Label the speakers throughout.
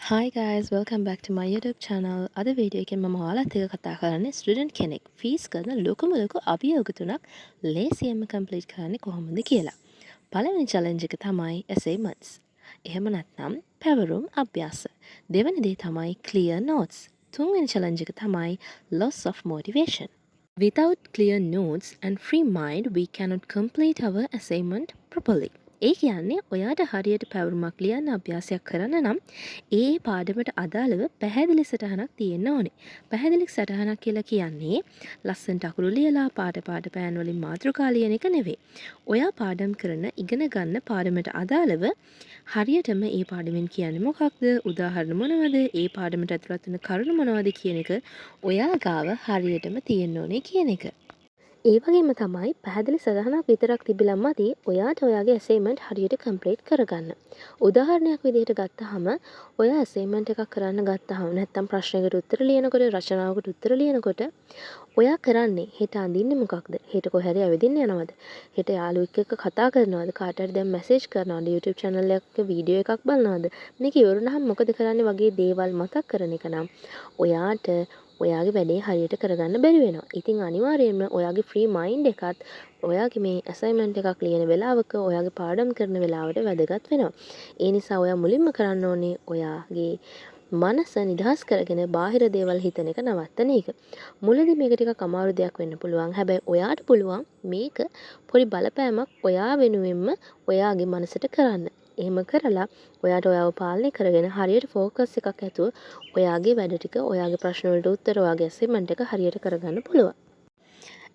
Speaker 1: Hi guys, welcome back to my YouTube channel. අද video එකෙන් මම ඔයාලත් එක්ක කතා කරන්නේ ස්ටුඩන්ට් කෙනෙක් ෆීස් කරන ලොකුම ලොකු අභියෝග තුනක් ලේසියෙන්ම කම්ප්ලීට් කරන්නේ කොහොමද කියලා. පළවෙනි challenge එක තමයි assignments. එහෙම නැත්නම් පැවරුම් අභ්‍යාස. දෙවෙනි දේ තමයි clear notes. තුන්වෙනි challenge එක තමයි loss of motivation. Without clear notes and free mind, we cannot complete our assignment properly. ඒ කියන්නේ ඔයාට හරියට පැවරුමක් ලියන්න අභ්‍යාසයක් කරන්න නම් ඒ පාඩමට අදාළව පැහැදිලි සටහනක් තියෙන්න ඕනේ. පැහැදිලි සටහනක් කියලා කියන්නේ ලස්සනට අකුරු ලියලා පාට පෑන් වලින් මාතෘකා ලියන එක නෙවෙයි. ඔයා පාඩම් කරන ඉගෙන ගන්න පාඩමට අදාළව හරියටම ඒ පාඩමෙන් කියන්නේ මොකක්ද? උදාහරණ මොනවද? ඒ පාඩමට ඇතුළත් වෙන කරුණු මොනවද කියන එක ඔයා ගාව හරියටම තියෙන්න ඕනේ කියන එක. ඒ වගේම තමයි පැහැදිලි සටහනක් විතරක් තිබිලා මදි ඔයාට ඔයාගේ ඇසයින්මන්ට් හරියට කම්ප්ලීට් කරගන්න. උදාහරණයක් විදිහට ගත්තහම ඔයා ඇසයින්මන්ට් එකක් කරන්න ගත්තහම නැත්නම් ප්‍රශ්නයකට උත්තර ලියනකොට රචනාවකට උත්තර ලියනකොට ඔයා කරන්නේ හෙට අඳින්නේ මොකක්ද? හෙට කොහේ හරි ඇවිදින්න යනවද? හෙට යාළුවෙක් එක්ක කතා කරනවද? කාට හරි දැන් මැසේජ් කරනවද? YouTube channel එකක වීඩියෝ එකක් බලනවද? මේක ඉවරුනහම මොකද කරන්නේ වගේ දේවල් මතක් කරන එක නම් ඔයාට ඔයාගේ වැඩේ හරියට කරගන්න බැරි වෙනවා. ඉතින් අනිවාර්යයෙන්ම ඔයාගේ ෆ්‍රී මයින්ඩ් එකත් ඔයාගේ මේ ඇසයින්මන්ට් එකක් ලියන වෙලාවක ඔයාගේ පාඩම් කරන වෙලාවට වැදගත් වෙනවා. ඒ නිසා ඔයා මුලින්ම කරන්න ඕනේ ඔයාගේ මනස නිදහස් කරගෙන බාහිර දේවල් හිතන එක නවත්තන එක. මුලදී මේක ටිකක් අමාරු දෙයක් වෙන්න පුළුවන්. හැබැයි ඔයාට පුළුවන් මේක පොඩි බලපෑමක් ඔයා වෙනුවෙන්ම ඔයාගේ මනසට කරන්න. එහෙම කරලා ඔයාට ඔයාව පාලනය කරගෙන හරියට ෆෝකස් එකක් ඇතුව ඔයාගේ වැඩ ටික ඔයාගේ ප්‍රශ්න වලට උත්තර ඔයාගේ අසයින්මන්ට් එක හරියට කරගන්න පුළුවන්.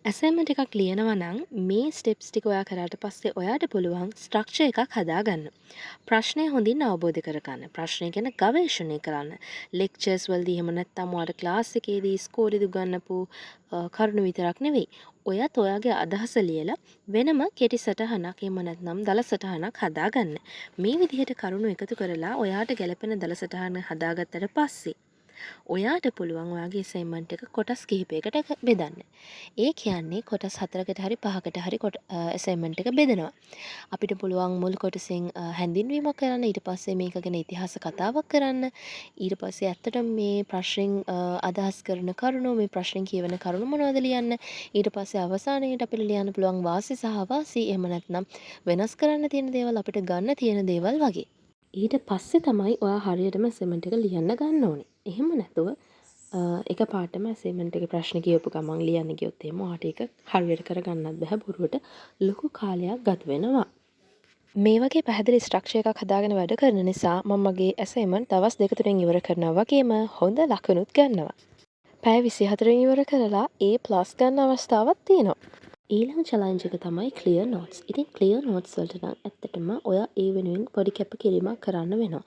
Speaker 1: ඇසයින්මන්ට් එකක් ලියනවා නම් මේ ස්ටෙප්ස් ටික ඔයා කරාට පස්සේ ඔයාට පුළුවන් ස්ට්‍රක්චර් එකක් හදාගන්න. ප්‍රශ්නය හොඳින් අවබෝධ කරගන්න. ප්‍රශ්නය ගැන ගවේෂණය කරන්න. ලෙක්චර්ස් වලදී එහෙම නැත්නම් ඔයාට ක්ලාස් එකේදී ඉස්කෝලේදී උගන්වපු කරුණු විතරක් නෙවෙයි. ඔයත් ඔයාගේ අදහස ලියලා වෙනම කෙටි සටහනක් එහෙම නැත්නම් දල සටහනක් හදාගන්න. මේ විදිහට කරුණු එකතු කරලා ඔයාට ගැළපෙන දල සටහන හදාගත්තට පස්සේ ඔයාට පුළුවන් ඔයාගේ අසයින්මන්ට් එක කොටස් කිහිපයකට බෙදන්න. ඒ කියන්නේ කොටස් 4කට හරි 5කට හරි අසයින්මන්ට් එක බෙදනවා. අපිට පුළුවන් මුල් කොටසෙන් හැඳින්වීමක් කරන්න, ඊට පස්සේ මේක ගැන ඉතිහාස කතාවක් කරන්න, ඊට පස්සේ ඇත්තටම මේ ප්‍රශ්නෙන් අදහස් කරන කරුණු, මේ ප්‍රශ්නෙන් කියවන කරුණු මොනවද ලියන්න, ඊට පස්සේ අවසානයේට අපිට ලියන්න පුළුවන් වාසි සහ අවාසි, එහෙම නැත්නම් වෙනස් කරන්න තියෙන දේවල්, අපිට ගන්න තියෙන දේවල් වගේ. ඊට පස්සේ තමයි ඔයා හරියටම අසයින්මන්ට් එක ලියන්න ගන්න ඕනේ. එහෙම නැතුව එක පාටම අසයින්මන්ට් එකේ ප්‍රශ්න කියවපු ගමන් ලියන්න ගියොත් එහෙම ඔයාට ඒක හරියට කරගන්නත් බෑ. බොරුවට ලොකු කාලයක් ගත වෙනවා. මේ වගේ පැහැදිලි ස්ට්‍රක්චර් එකක් හදාගෙන වැඩ කරන නිසා මම මගේ අසයින්මන්ට් දවස් 2-3 ඉවර කරනවා වගේම හොඳ ලකුණුත් ගන්නවා. පැය 24 ඉවර කරලා A+ ගන්න අවස්ථාවක් තියෙනවා. ඊළඟ challenge එක තමයි clear notes. ඉතින් clear notes වලට නම් ඇත්තටම ඔයා ඒ වෙනුවෙන් පොඩි කැපකිරීමක් කරන්න වෙනවා.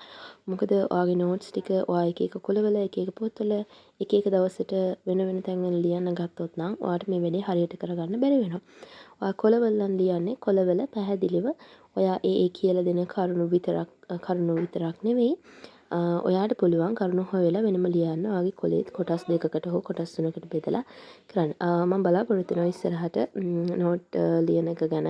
Speaker 1: මොකද ඔයාගේ notes ටික ඔයා එක එක කොළවල එක එක පොත්වල එක එක දවසට වෙන වෙන තැන්වල ලියන්න ගත්තොත් නම් ඔයාට මේ වැඩේ හරියට කරගන්න බැරි වෙනවා. ඔයා කොළවල ලියන්නේ කොළවල පැහැදිලිව ඔයා ඒ කියලා දෙන කරුණු විතරක් නෙවෙයි. ඔයාට පුළුවන් කරුණු හොයලා වෙනම ලියන්න. ඔයාගේ කොලේත් කොටස් 2කට හෝ කොටස් 3කට බෙදලා කරන්න. මම බලාපොරොත්තු වෙනවා ඉස්සරහට නෝට් ලියන එක ගැන,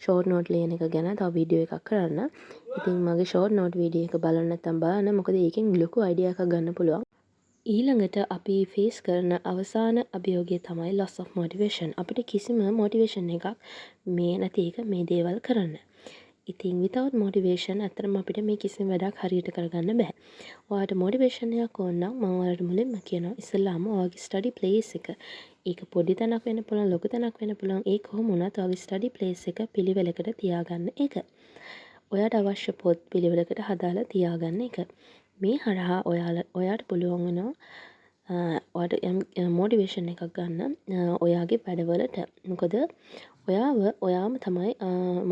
Speaker 1: ෂෝට් නෝට් ලියන එක ගැන තව වීඩියෝ එකක් කරන්න. ඉතින් මගේ ෂෝට් නෝට් වීඩියෝ එක බලන්න නැත්නම් බලන්න. මොකද ඒකෙන් ලොකු අයිඩියා එකක් ගන්න පුළුවන්. ඊළඟට අපි ෆේස් කරන අවසාන අභියෝගය තමයි loss of motivation. අපිට කිසිම motivation එකක් මේ නැති එක මේ දේවල් කරන්න. ඉතින් without motivation ඇත්තටම අපිට මේ කිසිම වැඩක් හරියට කරගන්න බෑ. ඔයාට motivation එකක් ඕන නම් මම ඔයාලට මුලින්ම කියනවා ඉස්සෙල්ලාම ඔයාගේ study place එක. ඒක පොඩි තැනක් වෙන්න පුළුවන්, ලොකු තැනක් වෙන්න පුළුවන්. ඒ කොහොම වුණත් ඔයාගේ study place එක පිළිවෙලකට තියාගන්න එක. ඔයාට අවශ්‍ය පොත් පිළිවෙලකට හදාලා තියාගන්න එක. මේ හරහා ඔයාට පුළුවන් වෙනවා ඔයාට මොටිවේෂන් එකක් ගන්න ඔයාගේ වැඩවලට. මොකද ඔයාම තමයි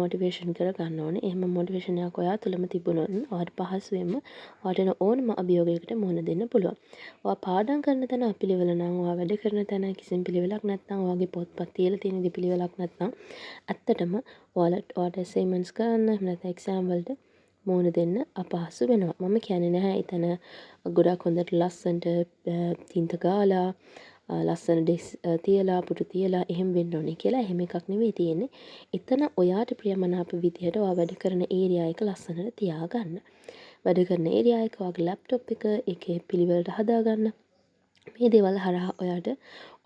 Speaker 1: මොටිවේෂන් කරගන්න ඕනේ. එහෙම මොටිවේෂන් එකක් ඔයා තුළම තිබුණොත් ඔයාට පහසුවෙන්ම ඔයාට එන ඕනම අභියෝගයකට මුහුණ දෙන්න පුළුවන්. ඔයා පාඩම් කරන තැන පිළිවෙල නම්, ඔයා වැඩ කරන තැන කිසිම පිළිවෙලක් නැත්නම්, ඔයාගේ පොත්පත් තියලා තියෙන පිළිවෙලක් නැත්නම් ඇත්තටම ඔයාට අසයින්මන්ට්ස් කරන්න එහෙම නැත්නම් එක්සෑම් වලට මුහුණ දෙන්න අපහසු වෙනවා. මම කියන්නේ නැහැ එතන ගොඩක් හොඳට ලස්සනට තින්ත ගාලා ලස්සන ඩෙස්ක් තියලා පුටු තියලා එහෙම වෙන්න ඕනේ කියලා. එහෙම එකක් නෙවෙයි තියෙන්නේ. එතන ඔයාට ප්‍රියමනාප විදිහට ඔයා වැඩ කරන ඒරියා එක ලස්සනට තියාගන්න. වැඩ කරන ඒරියා එක, ඔයාගේ ලැප්ටොප් එක, ඒකේ පිළිවෙලට හදාගන්න. මේ දේවල් හරහා ඔයාට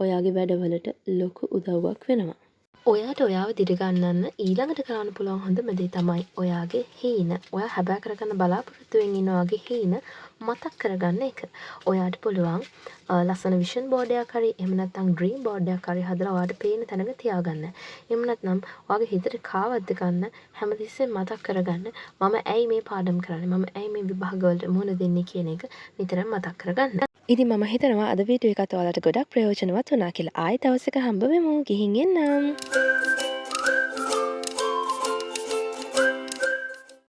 Speaker 1: ඔයාගේ වැඩවලට ලොකු උදව්වක් වෙනවා. ඔයාට ඔයාව දිරගන්නන්න ඊළඟට කරන්න පුළුවන් හොඳම දේ තමයි ඔයාගේ හීන. ඔයා හැබෑ කරගන්න බලාපොරොත්තුවෙන් ඉන්න ඔයාගේ හීන මතක් කරගන්න එක. ඔයාට පුළුවන් ලස්සන විෂන් බෝඩ් එකක් හරි එහෙම නැත්නම් ඩ්‍රීම් බෝඩ් එකක් හරි හදලා ඔයාට පේන තැනක තියාගන්න. එහෙම නැත්නම් ඔයාගේ හිතට කාවද්ද ගන්න හැමතිස්සෙම මතක් කරගන්න මම ඇයි මේ පාඩම් කරන්නේ? මම ඇයි මේ විභාගවලට මුහුණ දෙන්නේ කියන එක නිතරම මතක් කරගන්න. ඉතින් මම හිතනවා අද වීඩියෝ එකත් ඔයාලට ගොඩක් ප්‍රයෝජනවත් වුණා කියලා. ආයෙත් දවසක හම්බ වෙමු. ගිහින් එන්නම්.